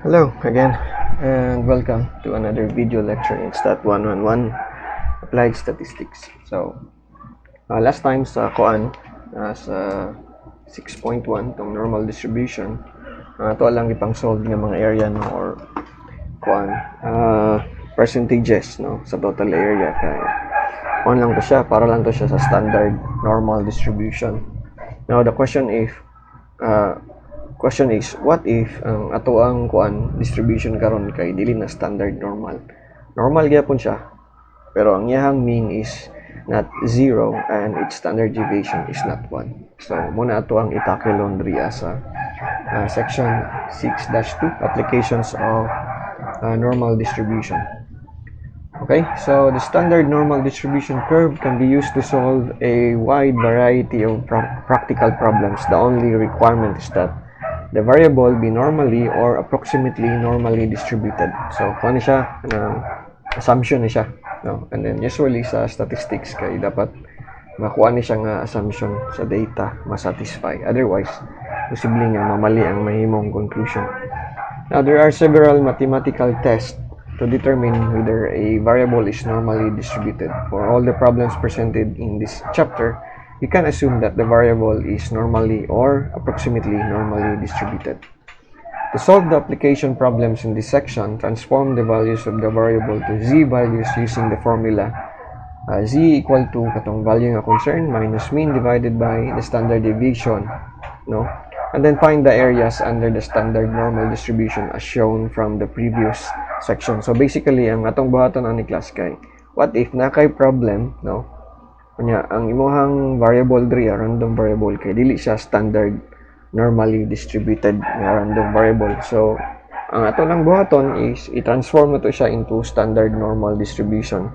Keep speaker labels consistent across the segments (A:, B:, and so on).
A: Hello again, and welcome to another video lecture in Stat 111 Applied Statistics. So, last time sa sa 6.1 tong normal distribution, ito lang ipang solve ng mga area no, or percentages no sa total area kay lang to siya para lang to siya sa standard normal distribution. Now the question is, what if ang ato ang distribution karon kay dili na standard normal? Normal gyapon siya, pero ang iyang mean is not 0 and its standard deviation is not 1. So muna ato ang i-tackle diri sa section 6-2 applications of normal distribution. Okay, so the standard normal distribution curve can be used to solve a wide variety of practical problems. The only requirement is that the variable be normally or approximately normally distributed. So, kung ano siya, assumption na siya. No? And then, usually sa statistics, kay dapat makuha ni siya nga assumption sa data, masatisfy. Otherwise, posibleng nga mamali ang mahimong conclusion. Now, there are several mathematical tests to determine whether a variable is normally distributed. For all the problems presented in this chapter, you can assume that the variable is normally or approximately normally distributed. To solve the application problems in this section, transform the values of the variable to z values using the formula z equal to katong value nga concern minus mean divided by the standard deviation, no? And then find the areas under the standard normal distribution as shown from the previous section. So basically, ang atong buhaton ani class kay what if na kay problem, no? Kunya ang imuhang variable diri random variable kay dili siya standard normally distributed nga random variable. So ang ato lang buhaton is i-transform nato siya into standard normal distribution.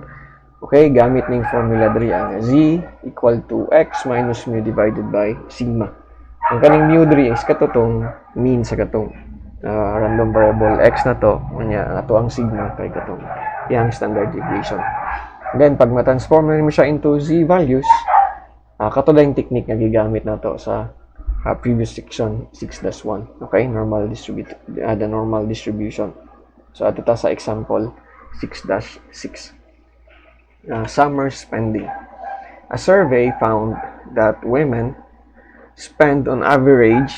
A: Okay, gamit ning formula diri ang z equal to x minus mu divided by sigma. Ang kaning mu diri is katong mean sa katong random variable x na to, kunya ato ang sigma kay katong yang standard deviation. Then pag ma-transform mo siya into z values, kato yung technique nga gigamit nato sa previous section 6-1. Okay, normal distributed the normal distribution. So ato ta sa example 6-6. Summer spending. A survey found that women spend on average,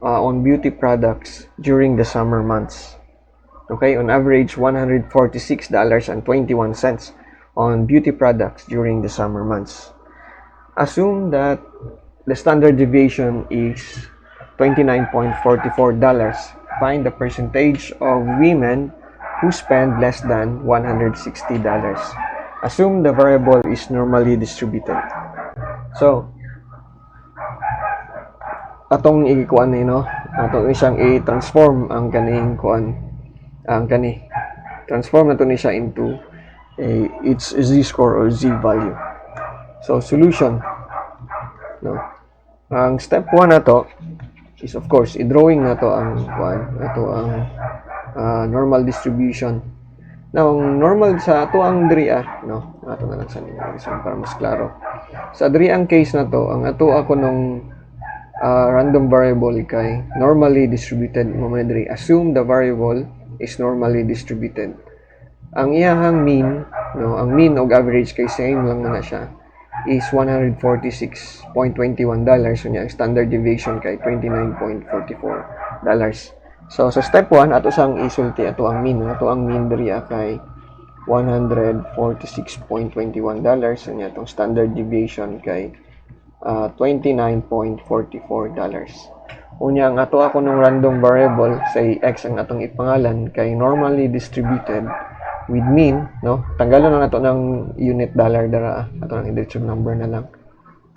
A: on beauty products during the summer months. Okay, on average $146.21 on beauty products during the summer months. Assume that the standard deviation is $29.44. Find the percentage of women who spend less than $160. Assume the variable is normally distributed. So, atong ikuan ni no, atong isang i-transform ang kaning transform nato ni siya into its z-score or z-value. So, solution, no. Ang step 1 nato is of course i-drawing nato ang normal distribution. Now, normal sa ato ang diri no, ato na lang sa para mas klaro. Sa diri ang case na to, ang ato ako nung random variable kay normally distributed mo diri. Assume the variable is normally distributed. Ang iyang mean, no, ang mean og average kay same lang na siya is $146.21. So ang standard deviation kay $29.44. So sa step 1 ato sang isulti ato ang mean diri kay $146.21. So nya atong standard deviation kay $29.44. Unya ang ato ako ng random variable say x ang atong ipangalan kay normally distributed with mean, no? Tanggalon na nato ng unit dollar dara ato nang i-direct number na lang.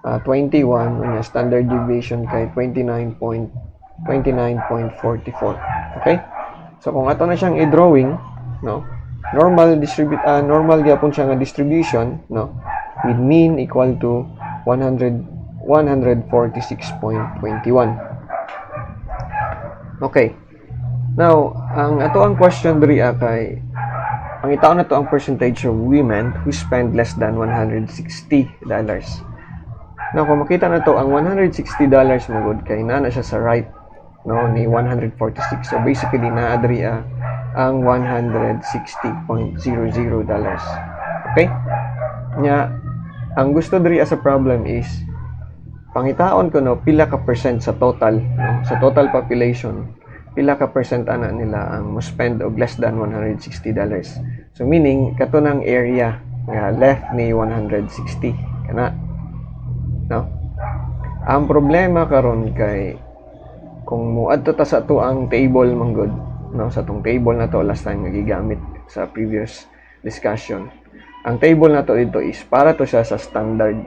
A: 21 unya standard deviation kay 29.44. Okay? So kung ato na siyang i-drawing, no? Normal gyapon siya nga distribution, no? With mean equal to 146.21. Okay. Now, ang ato ang question diri kay ang itaon na to ang percentage of women who spend less than $160. Now, kung makita na to ang $160 magod kay na siya sa right no ni 146. So basically naa diri ang $160.00. Okay? Nya ang gusto diri as a problem is pangitaon ko no pila ka percent sa total, no, sa total population, pila ka percent ana nila ang mo spend og less than $160. So meaning katunang area nga left ni 160 kana, no. Ang problema karon kay kung muadto ta sa ato ang table manggod, no, sa tong table na to last time nga gigamit sa previous discussion. Ang table na to dito is para to siya sa standard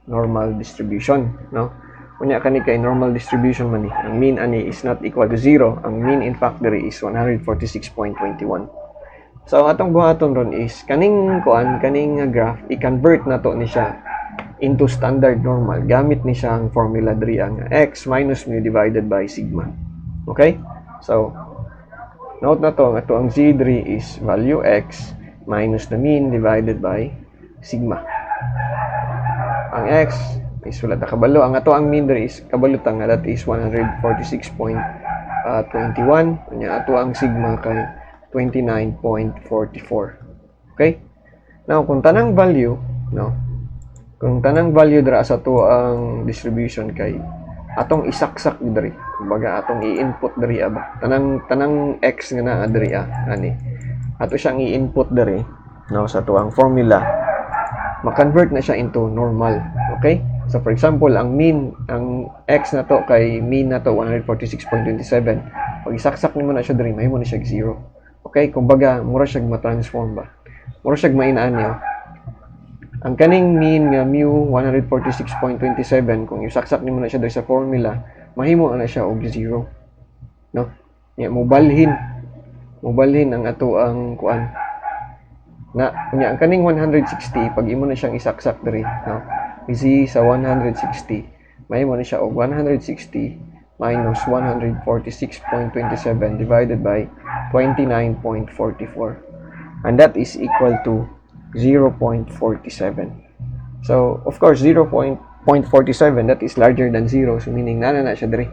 A: normal distribution, no. Unya kani kay normal distribution man ni, ang mean ani is not equal to 0. Ang mean in fact diri is 146.21. So atong buhaton ron is kaning graph i-convert na to ni siya into standard normal gamit ni siya ang formula diri ang x minus mu divided by sigma. Okay? So note na to, ato ang z3 is value x minus the mean divided by sigma. Ang x is wala ta kabalo, ang ato ang mean diri is kabalo ta nga that is 146.21. Unya ato ang sigma kay 29.44. Okay? Now kung tanang value, no, kung tanang value dira sa to ang distribution kay atong isaksak diri, kumbaga atong i-input diri ba, tanang x nga naa diri ani ato siyang i-input diri, no, sa to ang formula, ma-convert na siya into normal. Okay? So for example, ang mean, ang x na to kay mean na to 146.27. Pag isaksak nimo na siya diri, mahimo na siya 0. Okay? Kumbaga mura siya ma-transform ba, mura siya mainaan niyo. Ang kaning mean nga mu 146.27, kung isaksak nimo na siya diri sa formula, mahimo na siya og 0. No? Nya mobalhin ang ato ang kuan. Na unya ang kaning 160 pag imo na siyang isaksak diri, no? Easy sa 160, mahimo na siya og 160 minus 146.27 divided by 29.44. And that is equal to 0.47. So, of course, 0.47, that is larger than 0. So, meaning, na siya diri.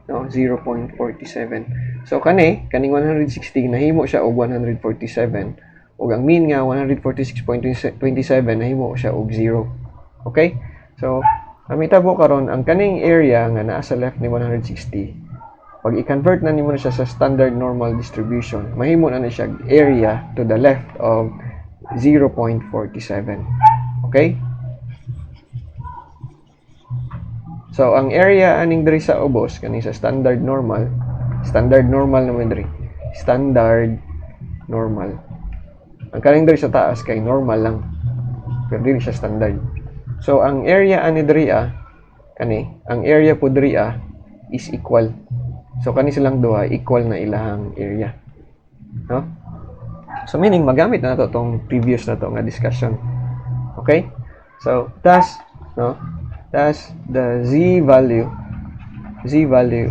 A: No? 0.47. So, kaning 160, nahimo siya og 147. Ug ang mean nga, 146.27, nahimo siya og 0. Okay? So, amitabo karon ang kaning area nga naa sa left ni 160, pag i-convert na nimo na siya sa standard normal distribution, mahimo na siya area to the left of 0.47. Okay? So, ang area aning diri sa ubos, kani sa standard normal naman diri. Standard normal. Ang kaning diri sa taas kay normal lang. Pero dili siya standard. So, ang area ani diri ang area po diri is equal. So, kani silang duha, equal na ilahang area. No? So, meaning, magamit na to tong previous na to nga discussion. Okay? So, thus, no? Thus, the z value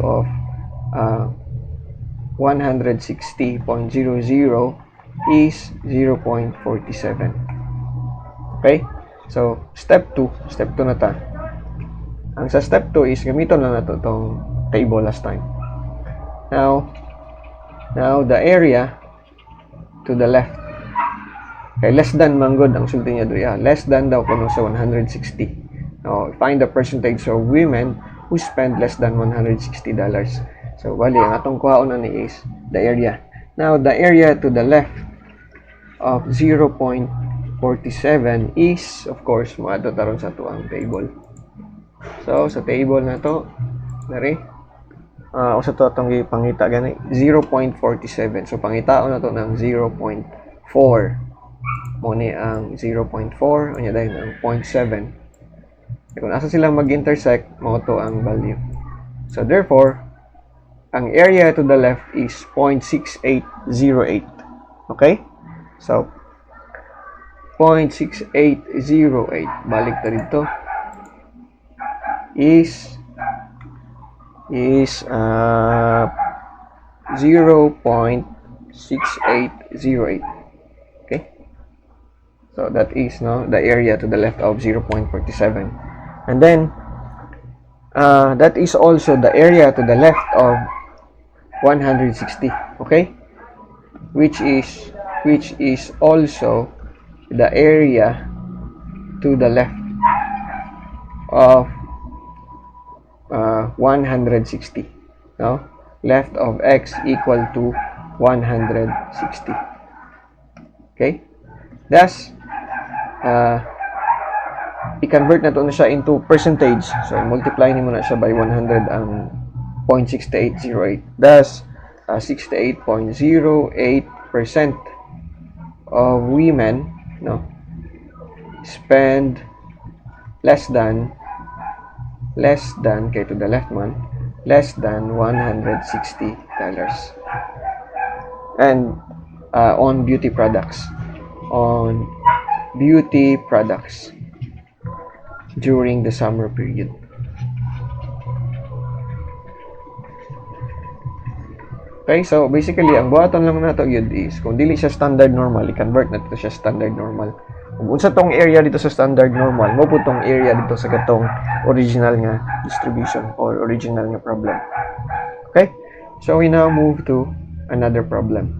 A: of 160.00 is 0.47. Okay? So, step 2 na ta. Ang sa step 2 is gamiton lang nato tong table last time. Now, the area to the left. Okay, less than manggod ang sulti niya doon. Less than daw kuno sa 160. Now, find the percentage of women who spend less than $160. So, bali, ang atong kuhaon na ni is the area. Now, the area to the left of 0.47 is, of course, maadto taron sa tuang table. So, sa table na to, nari, usa to atong gipangita gani 0.47. So pangitaon na to ng 0.4. Mo ni ang 0.4 unya dahil ang 0.7. Kung asa sila mag-intersect, mo to ang value. So therefore, ang area to the left is 0.6808. Okay? So 0.6808 balik ta dito is 0.6808. Okay? So that is the area to the left of 0.47. And then that is also the area to the left of 160, okay? Which is also the area to the left of 160, no? Left of x equal to 160. Okay? Thus, i-convert na to na siya into percentage. So, multiply niyo na siya by 100 ang 0.6808. Thus, 68.08% of women, no, spend less than kay to the left man, less than $160 and on beauty products during the summer period. Okay, so basically ang buhaton lang nato yun is kung dili siya standard normal, i-convert na to siya standard normal. Kung unsa tong area dito sa standard normal, mo po tong area dito sa katong original nga distribution or original nga problem. Okay? So we now move to another problem.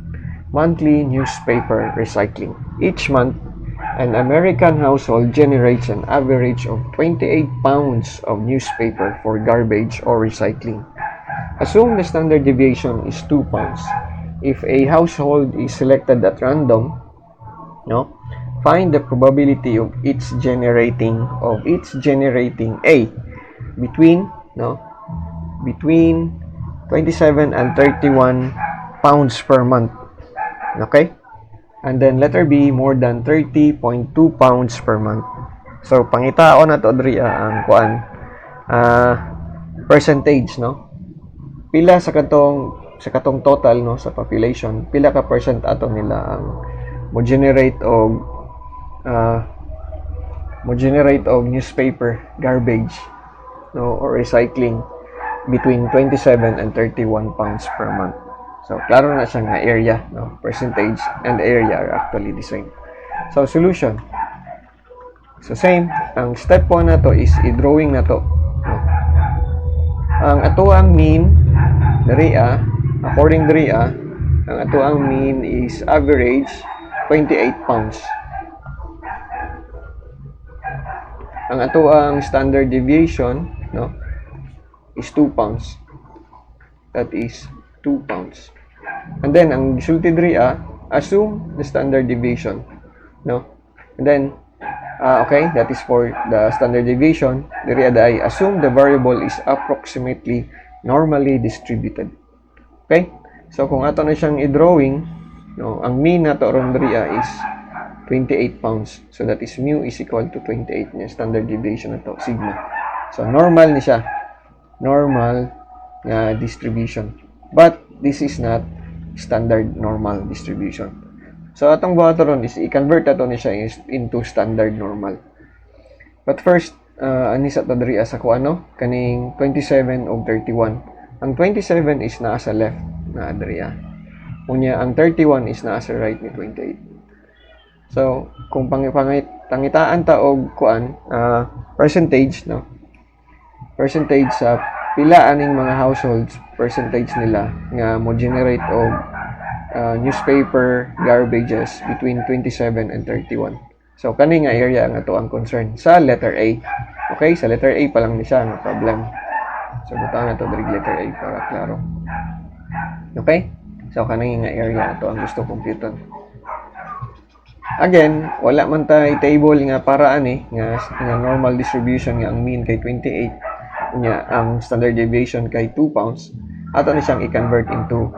A: Monthly newspaper recycling. Each month, an American household generates an average of 28 pounds of newspaper for garbage or recycling. Assume the standard deviation is 2 pounds. If a household is selected at random, no, find the probability of its generating A between 27 and 31 pounds per month. Okay? And then letter B, more than 30.2 pounds per month. So pangitaon na to diri ang kuan percentage, no? Pila sa katong total, no, sa population, pila ka percent ato nila ang mo generate og newspaper garbage, no, or recycling between 27 and 31 pounds per month. So klaro na siya nga area, no, percentage and area are actually the same. So solution, so same, ang step 1 na to is i-drawing na to, no? Ang atoang mean according diri ang atoang mean is average 28 pounds. Ang atoang standard deviation, no, is 2 pounds. That is 2 pounds. And then ang gisulti diri assume the standard deviation, no? And then okay, that is for the standard deviation. Diri ay assume the variable is approximately normally distributed. Okay? So kung ato na siyang i-drawing, no, ang mean nato ron diri is 28 pounds. So that is mu is equal to 28 niya standard deviation nato, sigma. So normal ni siya. Normal nga distribution. But this is not standard normal distribution. So atong buhaton ron is i-convert nato ni siya into standard normal. But first, ani sa to diri sa kuano kaning 27 ug 31. Ang 27 is naa sa left na diri. Unya ang 31 is naa sa right ni 28. So kung pangitaan ta og kuan percentage, no, percentage sa pila aning mga households, percentage nila nga mo generate og newspaper garbages between 27 and 31. So kani nga area ang ato ang concern sa letter A. Okay, sa letter A pa lang ni siya nga problem. So butahan na to diri letter A para klaro. Okay? So kani nga area ato ang gusto computon. Again, wala man tay table nga para nga normal distribution nga ang mean kay 28 nya ang standard deviation kay 2 pounds. Ato ni siyang i-convert into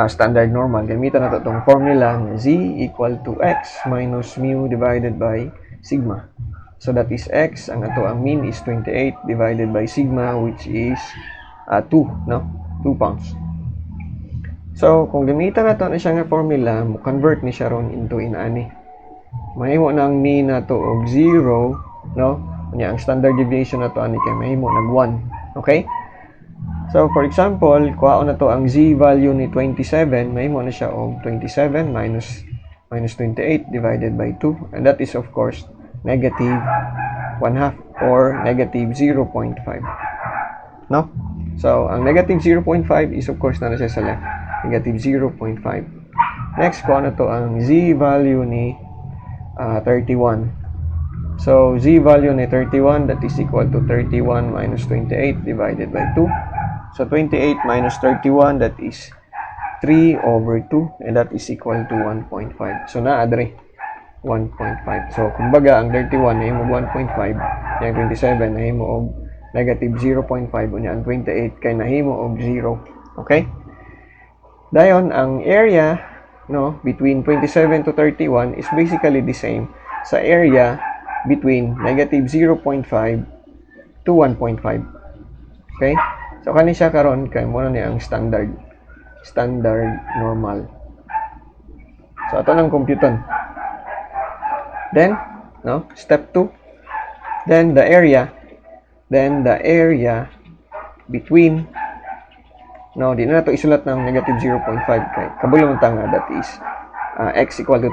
A: standard normal. Gamitan nato tong formula na z equal to x minus mu divided by sigma. So that is x, ang ato ang mean is 28 divided by sigma, which is 2, no? 2 pounds. So kung gamitan nato na siya nga formula, mo convert ni siya ron into inani. Mahimo na ang mean nato og 0, no? Kanya ang standard deviation nato ani kay mahimo nag 1. Okay? So for example, kuhaon na to ang z value ni 27, mahimo na siya og 27 minus 28 divided by 2, and that is of course negative 1/2 or negative 0.5. no? So, ang negative 0.5 is of course na siya sa left. Negative 0.5. Next ko ano to ang z value ni 31. So, z value ni 31 that is equal to 31 minus 28 divided by 2. So, 28 minus 31 that is 3 over 2 and that is equal to 1.5. So, naadre 1.5. So, kumbaga, ang 31 na mo 1.5, yung 27 na mo og negative 0.5, unya ang 28 kay nahimo og 0. Okay? Dayon, ang area no between 27 to 31 is basically the same sa area between negative 0.5 to 1.5. Okay? So, kani siya karon kay mo na ang standard normal. So, ato nang computon. Then, no, step 2. Then the area between, no, di na to isulat ng negative 0.5 kay kabalo man tanga, that is x equal to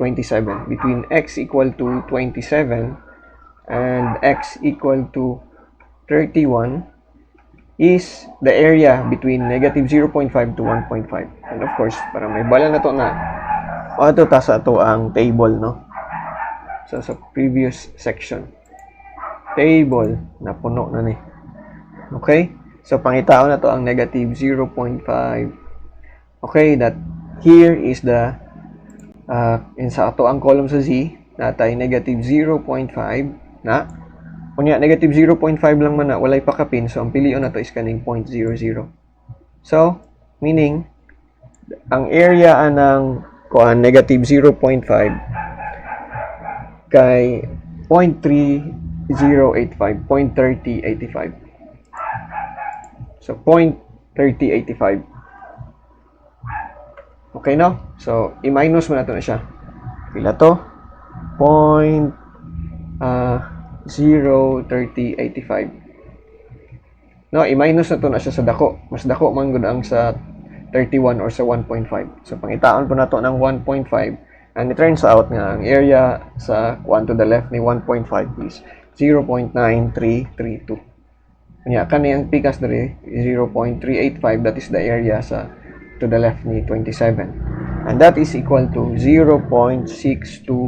A: 27. Between x equal to 27 and x equal to 31 is the area between negative 0.5 to 1.5. And of course, para may bala na to na, o ito ta sa ito ang table, no? So, sa previous section, table na puno na ni. Okay? So, pangitao na to ang negative 0.5. Okay, that here is the in sa ato ang column sa z, natay negative 0.5 na. Kunya, negative 0.5 lang man na, walay pakapin. So, ang pilion na to is kaning 0.00. So, meaning, ang area ng negative 0.5 kay 0.3085, 0.3085. So, 0.3085. Okay, no? So, i-minus mo na ito na siya. Pila to? 0.3085. No, i-minus na ito na siya sa dako. Mas dako man gud ang sa 31 or sa 1.5. So, pangitaon po na ito ng 1.5. And it turns out nga, ang area sa 1 to the left ni 1.5 is 0.9332. Kanya, kaniyang pikas dali, 0.385, that is the area sa to the left ni 27. And that is equal to 0.6247.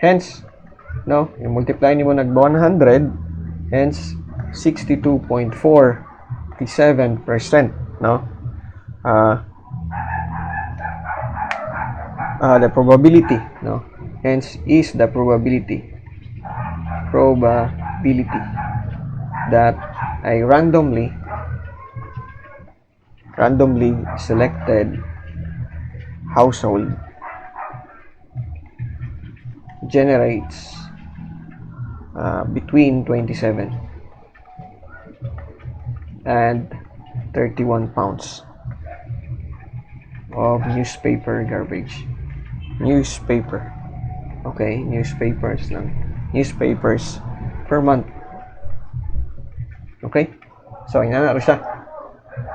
A: Hence, no, yung multiply ni mo nag 100, hence, 62.47%, no? The probability, no, hence is the probability that a randomly selected household generates between 27 and 31 pounds of newspaper garbage. Newspaper. Okay, newspapers lang. Newspapers per month. Okay? So, inanaro siya.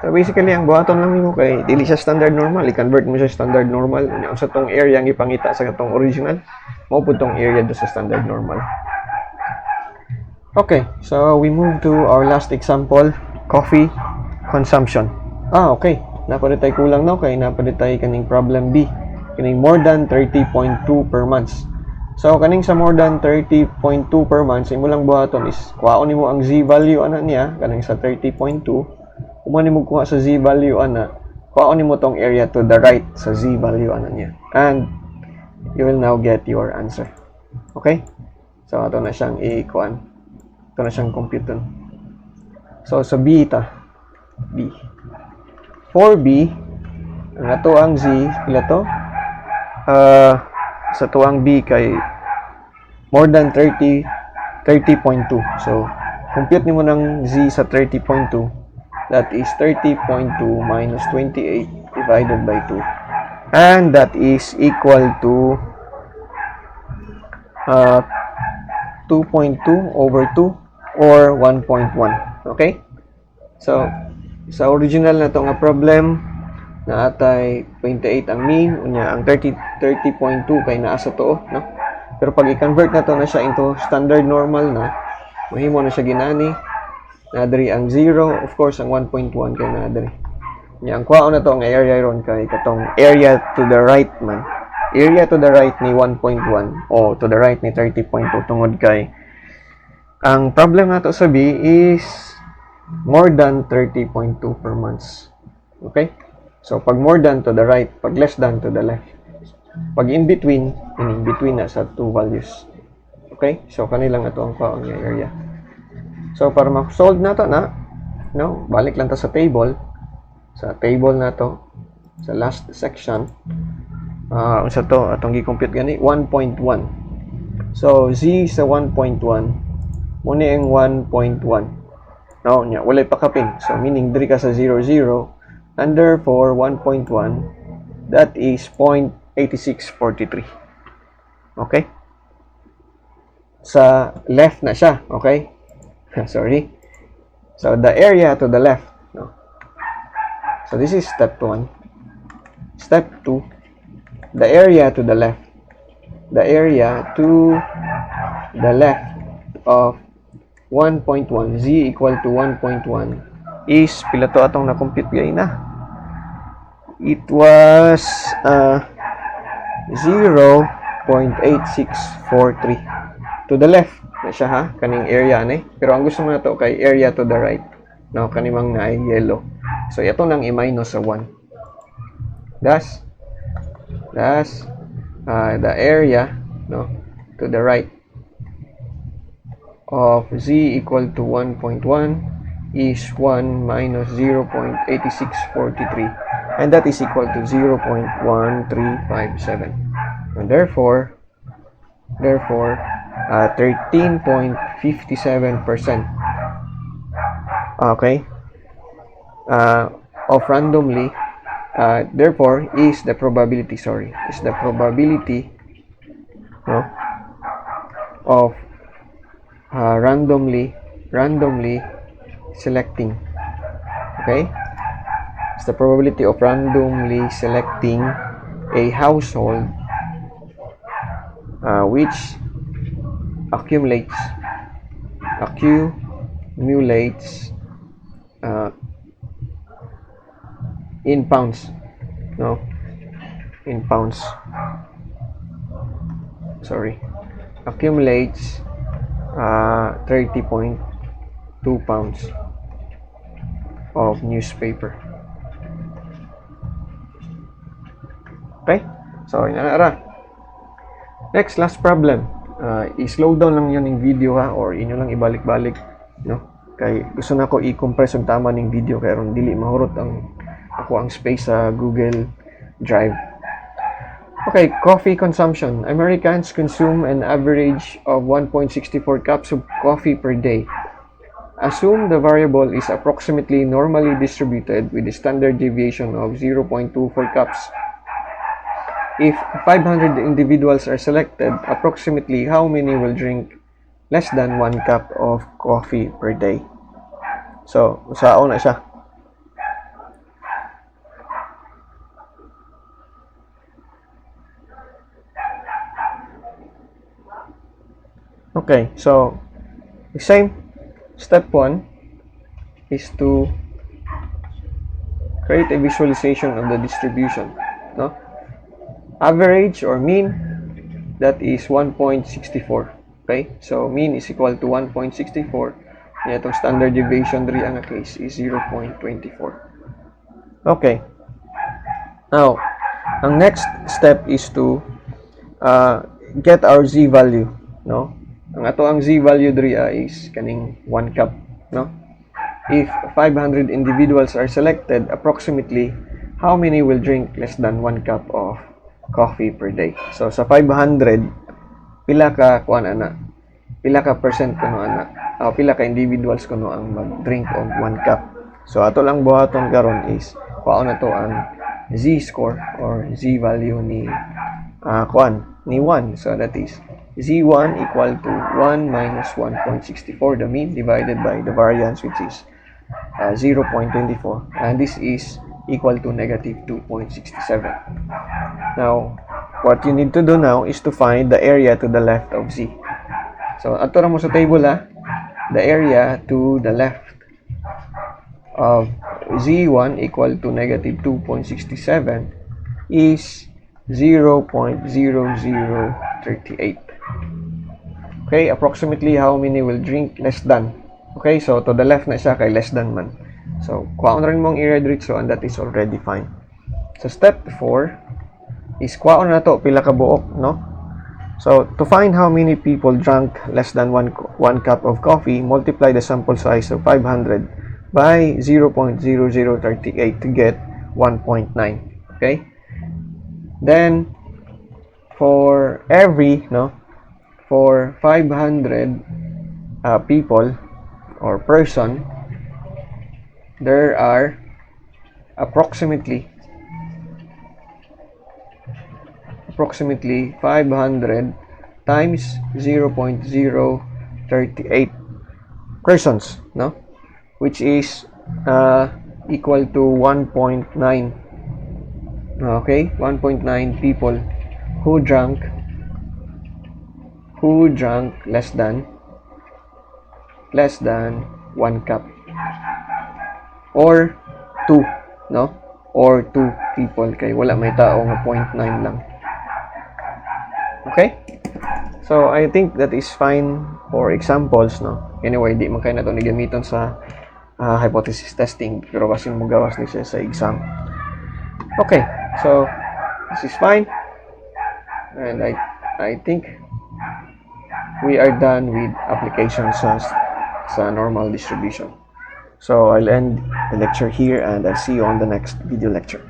A: So, basically, ang buhaton lang mo kay dili siya standard normal. I-convert mo siya standard normal. Sa tong area ang ipangita sa katong original, mo po tong area do sa standard normal. Okay, so we move to our last example, coffee consumption. Okay. Napaditay kulang no kay napaditay kaning problem B. Kaning more than 30.2 per month. So kaning sa more than 30.2 per month, imo lang buhaton is kuhaon nimo ang z value ana niya kaning sa 30.2. Kumo nimo kuha sa z value ana, kuhaon nimo tong area to the right sa z value ana niya. And you will now get your answer. Okay? So ato na siyang i-kuan. Ito na siyang compute. So sa B ta. B. For B, ang ato ang z, pila to? Sa tuang B kay more than 30.2. So, compute nimo ng z sa 30.2. That is 30.2 minus 28 divided by 2. And that is equal to 2.2 over 2 or 1.1. Okay? So, sa original na to nga problem, na atay 28 ang mean, unya ang 30.2 kay naa sa to, no? Pero pag i-convert na to na siya into standard normal na, mahimo na siya ginani, Nadiri ang 0, of course ang 1.1 kay nadiri. Nya ang kwaon na to ang area ron kay katong area to the right man. Area to the right ni 1.1 o to the right ni 30.2 tungod kay ang problem nato sa B is more than 30.2 per month. Okay? So, pag more than to the right, pag less than to the left. Pag in between, in between na sa two values. Okay? So, kanilang ito ang kwaon nga area. So, para ma-solve na to na, no? Balik lang ta sa table. Sa table na to, sa last section, unsa to, atong gi-compute gani, 1.1. So, z sa 1.1, muna ang 1.1. No, nya walay pakapin. So meaning diri ka sa 0 0 and therefore 1.1 that is 0.8643. Okay? Sa left na siya, okay? Sorry. So the area to the left, no. So this is step 1. Step 2, the area to the left. The area to the left of 1.1, z equal to 1.1 is pila to atong na-compute gay na. It was 0.8643 to the left na siya ha, kaning area ni. Pero ang gusto mo na to kay area to the right. No, kanimang na ay yellow. So ito nang i-minus sa 1. Thus the area, no, to the right of z equal to 1.1 is 1 minus 0.8643, and that is equal to 0.1357, and therefore 13.57%, okay, of randomly, therefore is the probability, no, of randomly selecting. Okay, it's the probability of randomly selecting a household which accumulates in pounds, no, in pounds, sorry, accumulates 30.2 pounds of newspaper. Okay? So, inanara. Next, last problem. I-slow down lang yun yung video ha, or inyo lang ibalik-balik, no? Kay gusto na ko i-compress yung tama ng video kaya ron dili mahurot ako ang space sa Google Drive. Okay, coffee consumption. Americans consume an average of 1.64 cups of coffee per day. Assume the variable is approximately normally distributed with a standard deviation of 0.24 cups. If 500 individuals are selected, approximately how many will drink less than 1 cup of coffee per day? So, saan na siya? Okay, so same. Step 1 is to create a visualization of the distribution, no? Average or mean, that is 1.64. Okay, so mean is equal to 1.64. Itong standard deviation diri ang case is 0.24. Okay, now ang next step is to get our z value, no? Ang ato ang z value diri is kaning 1 cup, no? If 500 individuals are selected, approximately how many will drink less than 1 cup of coffee per day? So sa 500, pila ka kuan ana? Pila ka percent kuno ana? Pila ka individuals kuno ang mag-drink of 1 cup? So ato lang buhaton karon is kuan na to ang z score or z value ni kuan ni 1. So that is z1 equal to 1 minus 1.64, the mean, divided by the variance, which is 0.24. And this is equal to negative 2.67. Now, what you need to do now is to find the area to the left of z. So, ato ra mo sa table ha. The area to the left of Z1 equal to negative 2.67 is 0.0038. Okay, approximately how many will drink less than. Okay, so to the left na siya kay less than man. So, kuhaan rin mong area diretso and that is already fine. So, step 4 is kuhaan na to pila ka buok, no? So, to find how many people drank less than one cup of coffee, multiply the sample size of 500 by 0.0038 to get 1.9. Okay? Then, for every, no, for 500 people or person, there are approximately 500 times 0.038 persons, no, which is equal to 1.9. Okay, 1.9 people who drank less than 1 cup, or 2, no, or 2 people kay wala may tao nga 0.9 lang. Okay, so I think that is fine for examples, no. Anyway, di man kay nato ni gamiton sa hypothesis testing, pero basin mo gawas ni siya sa exam. Okay, so this is fine, and I think we are done with applications sa normal distribution. So I'll end the lecture here and I'll see you on the next video lecture.